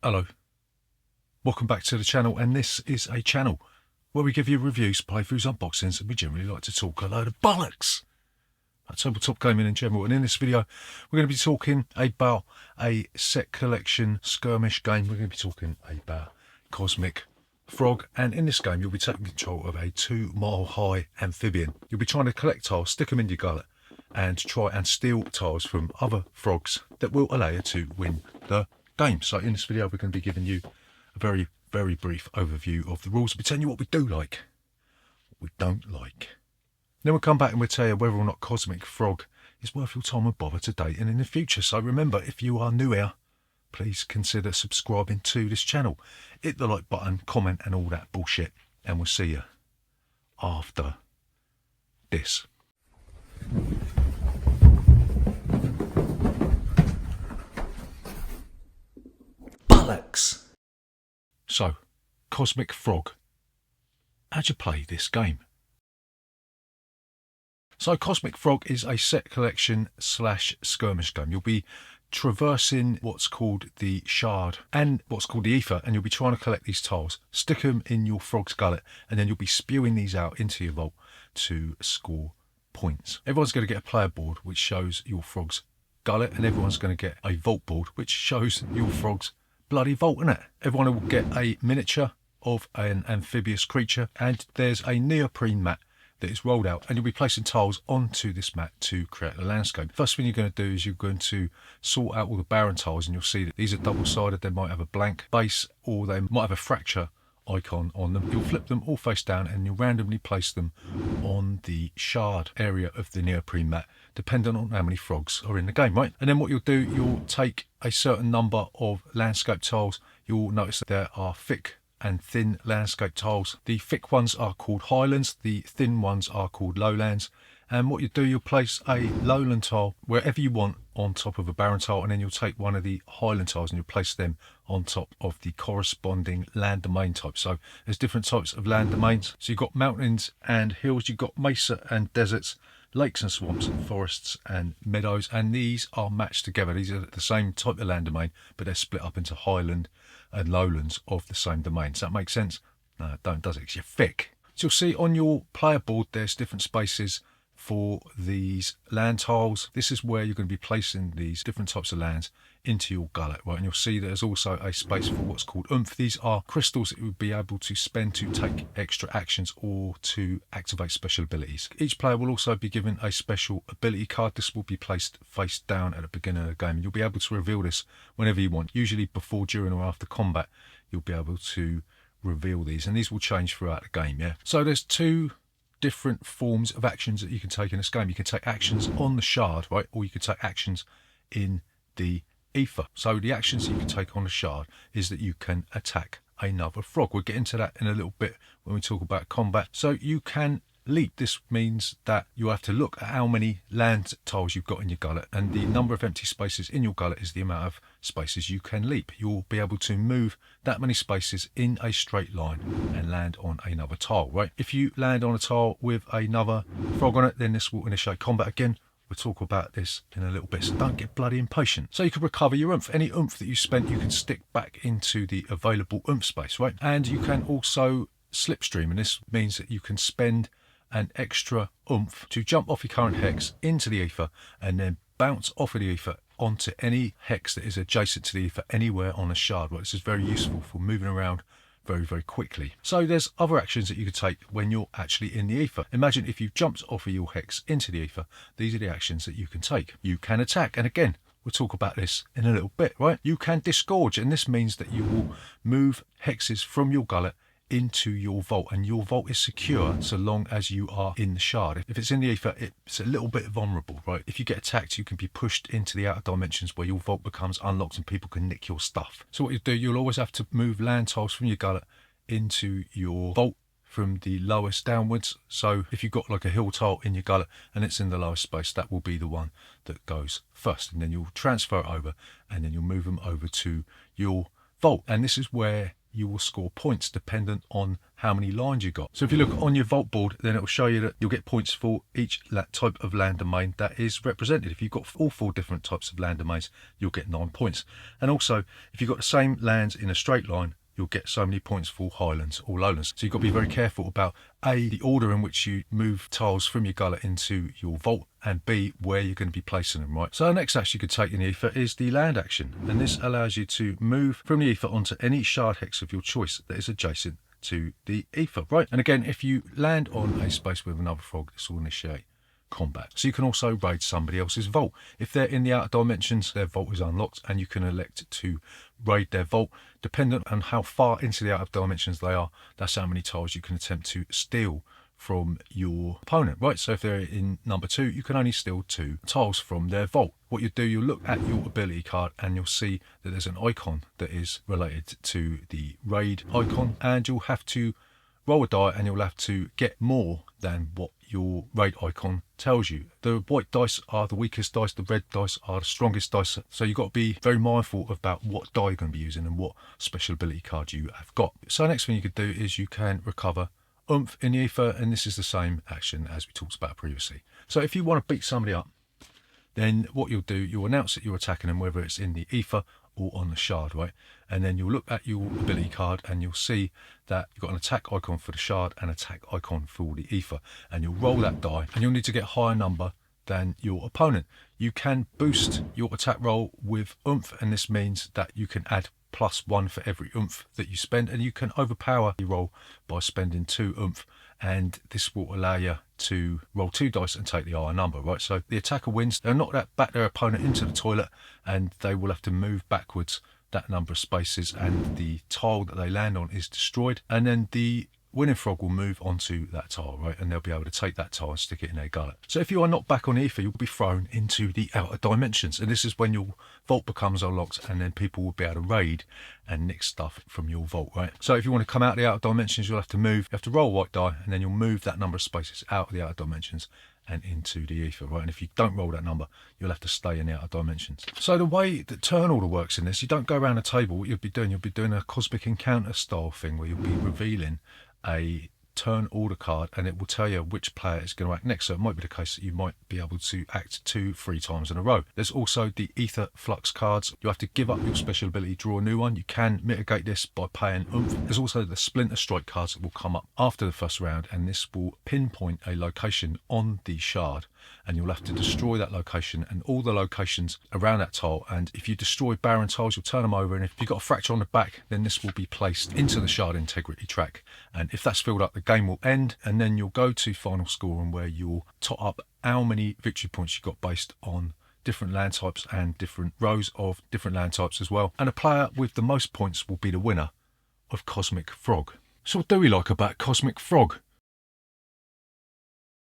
Hello, welcome back to the channel, and this is a channel where we give you reviews, playthroughs, unboxings, and we generally like to talk a load of bollocks about tabletop gaming in general. And in this video we're going to be talking about a set collection skirmish game. We're going to be talking about Cosmic Frog, and in this game you'll be taking control of a 2-mile high amphibian. You'll be trying to collect tiles, stick them in your gullet, and try and steal tiles from other frogs that will allow you to win the game. So in this video we're going to be giving you a very brief overview of the rules. We'll tell you what we do like, what we don't like. Then we'll come back and we'll tell you whether or not Cosmic Frog is worth your time and bother today and in the future. So remember, if you are new here, please consider subscribing to this channel. Hit the like button, comment and all that bullshit, and we'll see you after this. Bollocks! So, Cosmic Frog, how'd you play this game? So Cosmic Frog is a set collection / skirmish game. You'll be traversing what's called the shard and what's called the ether, and you'll be trying to collect these tiles, stick them in your frog's gullet, and then you'll be spewing these out into your vault to score points. Everyone's going to get a player board which shows your frog's gullet, and everyone's going to get a vault board which shows your frog's bloody vault in it. Everyone will get a miniature of an amphibious creature, and there's a neoprene mat that is rolled out, and you'll be placing tiles onto this mat to create a landscape. First thing you're going to do is you're going to sort out all the barren tiles, and you'll see that these are double-sided. They might have a blank base or they might have a fracture icon on them. You'll flip them all face down and you'll randomly place them on the shard area of the neoprene mat, depending on how many frogs are in the game, right? And then what you'll do, you'll take a certain number of landscape tiles. You'll notice that there are thick and thin landscape tiles. The thick ones are called highlands, the thin ones are called lowlands. And what you do, you'll place a lowland tile wherever you want on top of a barren tile, and then you'll take one of the highland tiles and you'll place them on top of the corresponding land domain type. So there's different types of land domains. So you've got mountains and hills, you've got mesa and deserts, lakes and swamps, forests and meadows, and these are matched together. These are the same type of land domain, but they're split up into highland and lowlands of the same domain. Does that make sense? No, it don't, does it? 'Cause you're thick. So you'll see on your player board there's different spaces for these land tiles. This is where you're going to be placing these different types of lands into your gullet, right? And you'll see there's also a space for what's called oomph. These are crystals that you would be able to spend to take extra actions or to activate special abilities. Each player will also be given a special ability card. This will be placed face down at the beginning of the game. You'll be able to reveal this whenever you want, usually before, during or after combat. You'll be able to reveal these, and these will change throughout the game, yeah? So there's two different forms of actions that you can take in this game. You can take actions on the shard, right, or you can take actions in the ether. So the actions that you can take on the shard is that you can attack another frog. We'll get into that in a little bit when we talk about combat. So you can leap. This means that you have to look at how many land tiles you've got in your gullet, and the number of empty spaces in your gullet is the amount of spaces you can leap. You'll be able to move that many spaces in a straight line and land on another tile, right? If you land on a tile with another frog on it, then this will initiate combat again. We'll talk about this in a little bit, so don't get bloody impatient. So you can recover your oomph. Any oomph that you spent, you can stick back into the available oomph space, right? And you can also slipstream, and this means that you can spend an extra oomph to jump off your current hex into the ether and then bounce off of the ether onto any hex that is adjacent to the ether anywhere on a shard. Well, this is very useful for moving around very quickly. So there's other actions that you could take when you're actually in the ether. Imagine if you jumped off of your hex into the ether. These are the actions that you can take. You can attack, and again, we'll talk about this in a little bit, right? You can disgorge, and this means that you will move hexes from your gullet into your vault, and your vault is secure so long as you are in the shard. If it's in the ether, it's a little bit vulnerable, right? If you get attacked, you can be pushed into the outer dimensions where your vault becomes unlocked and people can nick your stuff. So what you do, you'll always have to move land tiles from your gullet into your vault from the lowest downwards. So if you've got like a hill tile in your gullet and it's in the lowest space, that will be the one that goes first, and then you'll transfer it over and then you'll move them over to your vault. And this is where you will score points dependent on how many lines you got. So if you look on your vault board, then it will show you that you'll get points for each type of land domain that is represented. If you've got all 4 different types of land domains, you'll get 9 points. And also, if you've got the same lands in a straight line, you'll get so many points for highlands or lowlands. So you've got to be very careful about A, the order in which you move tiles from your gullet into your vault, and B, where you're going to be placing them, right? So the next action you could take in the ether is the land action. And this allows you to move from the ether onto any shard hex of your choice that is adjacent to the ether, right? And again, if you land on a space with another frog, this will initiate combat. So you can also raid somebody else's vault. If they're in the outer dimensions, their vault is unlocked and you can elect to raid their vault. Dependent on how far into the outer dimensions they are, that's how many tiles you can attempt to steal from your opponent, right? So if they're in number 2, you can only steal 2 tiles from their vault. What you do, you'll look at your ability card and you'll see that there's an icon that is related to the raid icon, and you'll have to roll a die and you'll have to get more than what your raid icon tells you. The white dice are the weakest dice, the red dice are the strongest dice, so you've got to be very mindful about what die you're going to be using and what special ability card you have got. So next thing you could do is you can recover oomph in the ether, and this is the same action as we talked about previously. So if you want to beat somebody up, then what you'll do, you'll announce that you're attacking them, whether it's in the ether or on the shard, right? And then you'll look at your ability card and you'll see that you've got an attack icon for the shard and attack icon for the ether, and you'll roll that die and you'll need to get a higher number than your opponent. You can boost your attack roll with oomph, and this means that you can add +1 for every oomph that you spend, and you can overpower your roll by spending 2 oomph, and this will allow you to roll 2 dice and take the higher number, right? So the attacker wins, they'll knock back their opponent into the toilet, and they will have to move backwards that number of spaces, and the tile that they land on is destroyed, and then the winning frog will move onto that tile, right? And they'll be able to take that tile and stick it in their gullet. So if you are knocked back on the ether, you'll be thrown into the outer dimensions, and this is when your vault becomes unlocked, and then people will be able to raid and nick stuff from your vault, right? So if you want to come out of the outer dimensions, you'll have to move, you have to roll a white die, and then you'll move that number of spaces out of the outer dimensions and into the ether, right? And if you don't roll that number, you'll have to stay in the outer dimensions. So the way that turn order works in this, you don't go around a table. What you'll be doing a cosmic encounter style thing where you'll be revealing a turn order card, and it will tell you which player is going to act next. So it might be the case that you might be able to act 2-3 times in a row. There's also the ether flux cards. You have to give up your special ability, draw a new one. You can mitigate this by paying oomph. There's also the splinter strike cards that will come up after the first round, and this will pinpoint a location on the shard, and you'll have to destroy that location and all the locations around that tile. And if you destroy barren tiles, you'll turn them over, and if you've got a fracture on the back, then this will be placed into the shard integrity track, and if that's filled up, the game will end, and then you'll go to final scoring, where you'll tot up how many victory points you got based on different land types and different rows of different land types as well. And a player with the most points will be the winner of Cosmic Frog. So what do we like about Cosmic Frog?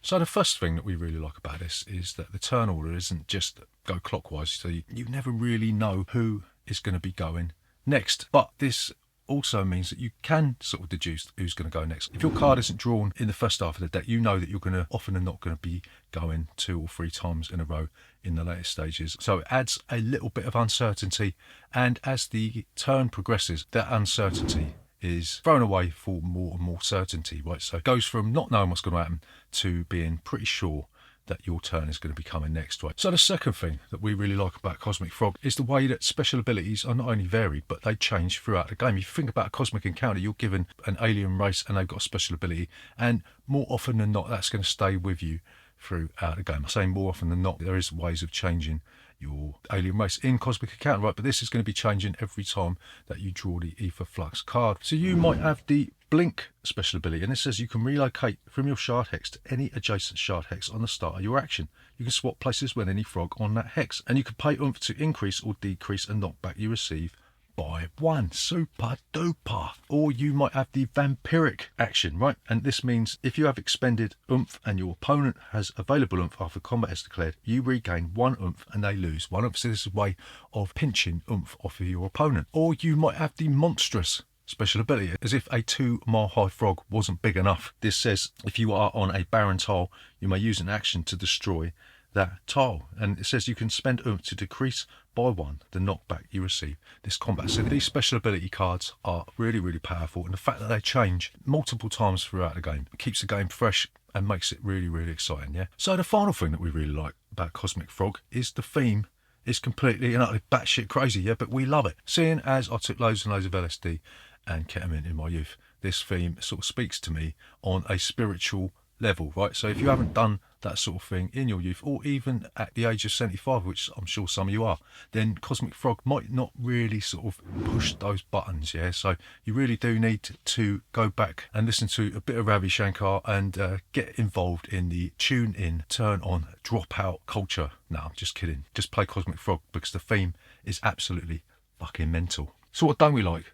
So the first thing that we really like about this is that the turn order isn't just go clockwise, so you never really know who is going to be going next. But this also means that you can sort of deduce who's going to go next. If your card isn't drawn in the first half of the deck, you know that you're going to often and not going to be going 2 or 3 times in a row in the later stages. So it adds a little bit of uncertainty, and as the turn progresses, that uncertainty is thrown away for more and more certainty, right? So it goes from not knowing what's going to happen to being pretty sure that your turn is going to be coming next, right? So the second thing that we really like about Cosmic Frog is the way that special abilities are not only varied, but they change throughout the game. If you think about a cosmic encounter, you're given an alien race and they've got a special ability, and more often than not, that's going to stay with you throughout the game. I say more often than not, there is ways of changing your alien race in Cosmic Encounter, right? But this is going to be changing every time that you draw the Ether Flux card. So you might have the Blink special ability, and it says you can relocate from your shard hex to any adjacent shard hex on the start of your action. You can swap places with any frog on that hex, and you can pay oomph to increase or decrease a knockback you receive by 1. Super duper. Or you might have the vampiric action, right? And this means if you have expended oomph and your opponent has available oomph after combat is declared, you regain 1 oomph and they lose 1 oomph. So this is a way of pinching oomph off of your opponent. Or you might have the monstrous special ability, as if a 2-mile high frog wasn't big enough. This says if you are on a barren tile, you may use an action to destroy that tile, and it says you can spend oomph to decrease by 1 the knockback you receive this combat. So these special ability cards are really, really powerful, and the fact that they change multiple times throughout the game keeps the game fresh and makes it really, really exciting, yeah? So the final thing that we really like about Cosmic Frog is the theme is completely and utterly batshit crazy, yeah? But we love it. Seeing as I took loads and loads of LSD and ketamine in my youth, this theme sort of speaks to me on a spiritual level, right? So if you haven't done that sort of thing in your youth, or even at the age of 75, which I'm sure some of you are, then Cosmic Frog might not really sort of push those buttons, yeah? So you really do need to go back and listen to a bit of Ravi Shankar and get involved in the tune in, turn on, drop out culture. No, I'm just kidding. Just play Cosmic Frog because the theme is absolutely fucking mental. So what don't we like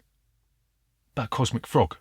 about Cosmic Frog?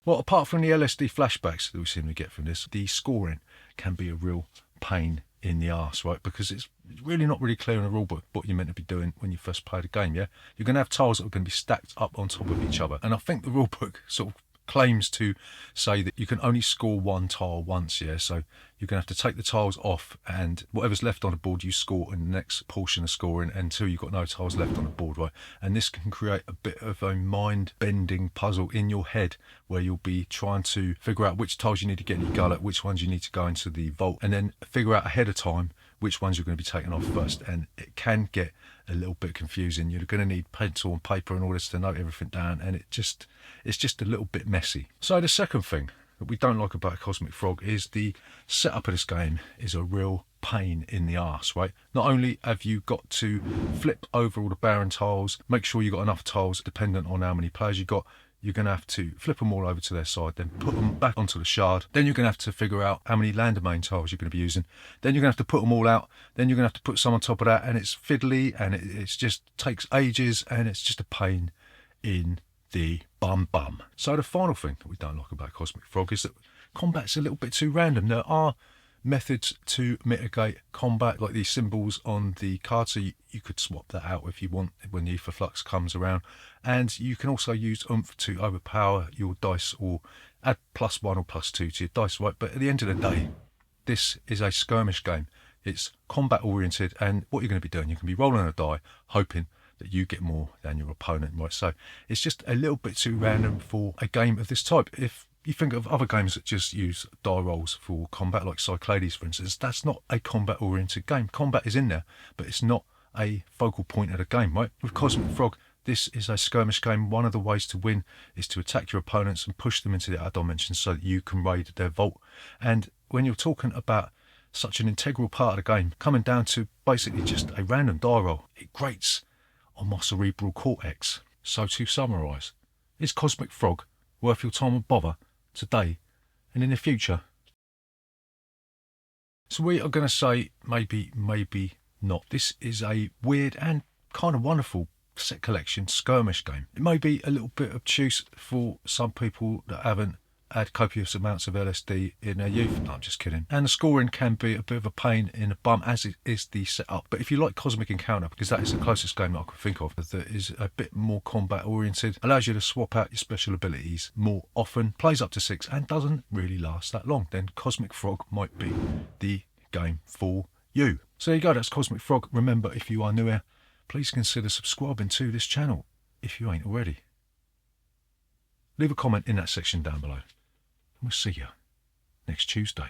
Well, apart from the LSD flashbacks that we seem to get from this, the scoring can be a real pain in the arse, right? Because it's really not really clear in the rulebook what you're meant to be doing when you first play the game, yeah? You're going to have tiles that are going to be stacked up on top of each other. And I think the rulebook sort of claims to say that you can only score one tile once, yeah? So you're going to have to take the tiles off, and whatever's left on the board you score in the next portion of scoring until you've got no tiles left on the board, right? And this can create a bit of a mind-bending puzzle in your head where you'll be trying to figure out which tiles you need to get in your gullet, which ones you need to go into the vault, and then figure out ahead of time which ones you're going to be taking off first. And it can get a little bit confusing. You're going to need pencil and paper and all this to note everything down, and it's just a little bit messy. So the second thing that we don't like about Cosmic Frog is the setup of this game is a real pain in the arse, right? Not only have you got to flip over all the barren tiles, make sure you've got enough tiles dependent on how many players you've got, you're going to have to flip them all over to their side, then put them back onto the shard. Then you're going to have to figure out how many land domain tiles you're going to be using. Then you're going to have to put them all out. Then you're going to have to put some on top of that, and it's fiddly, and it just takes ages, and it's just a pain in the bum. So the final thing that we don't like about Cosmic Frog is that combat's a little bit too random. There are methods to mitigate combat, like these symbols on the card, so you could swap that out if you want when the Ether Flux comes around, and you can also use oomph to overpower your dice or add +1 or +2 to your dice, right? But at the end of the day, this is a skirmish game. It's combat oriented, and what you're going to be doing, you can be rolling a die hoping that you get more than your opponent, right? So it's just a little bit too random for a game of this type. If you think of other games that just use die rolls for combat, like Cyclades, for instance, that's not a combat-oriented game. Combat is in there, but it's not a focal point of the game, right? With Cosmic Frog, this is a skirmish game. One of the ways to win is to attack your opponents and push them into the outer dimensions so that you can raid their vault. And when you're talking about such an integral part of the game, coming down to basically just a random die roll, it grates on my cerebral cortex. So to summarise, is Cosmic Frog worth your time and bother today and in the future? So we are going to say maybe not. This is a weird and kind of wonderful set collection skirmish game. It may be a little bit obtuse for some people that haven't had copious amounts of LSD in their youth. No, I'm just kidding. And the scoring can be a bit of a pain in the bum, as it is the setup. But if you like Cosmic Encounter, because that is the closest game that I can think of that is a bit more combat oriented, allows you to swap out your special abilities more often, plays up to 6 and doesn't really last that long, then Cosmic Frog might be the game for you. So there you go, that's Cosmic Frog. Remember, if you are new here, please consider subscribing to this channel if you ain't already. Leave a comment in that section down below. We'll see you next Tuesday.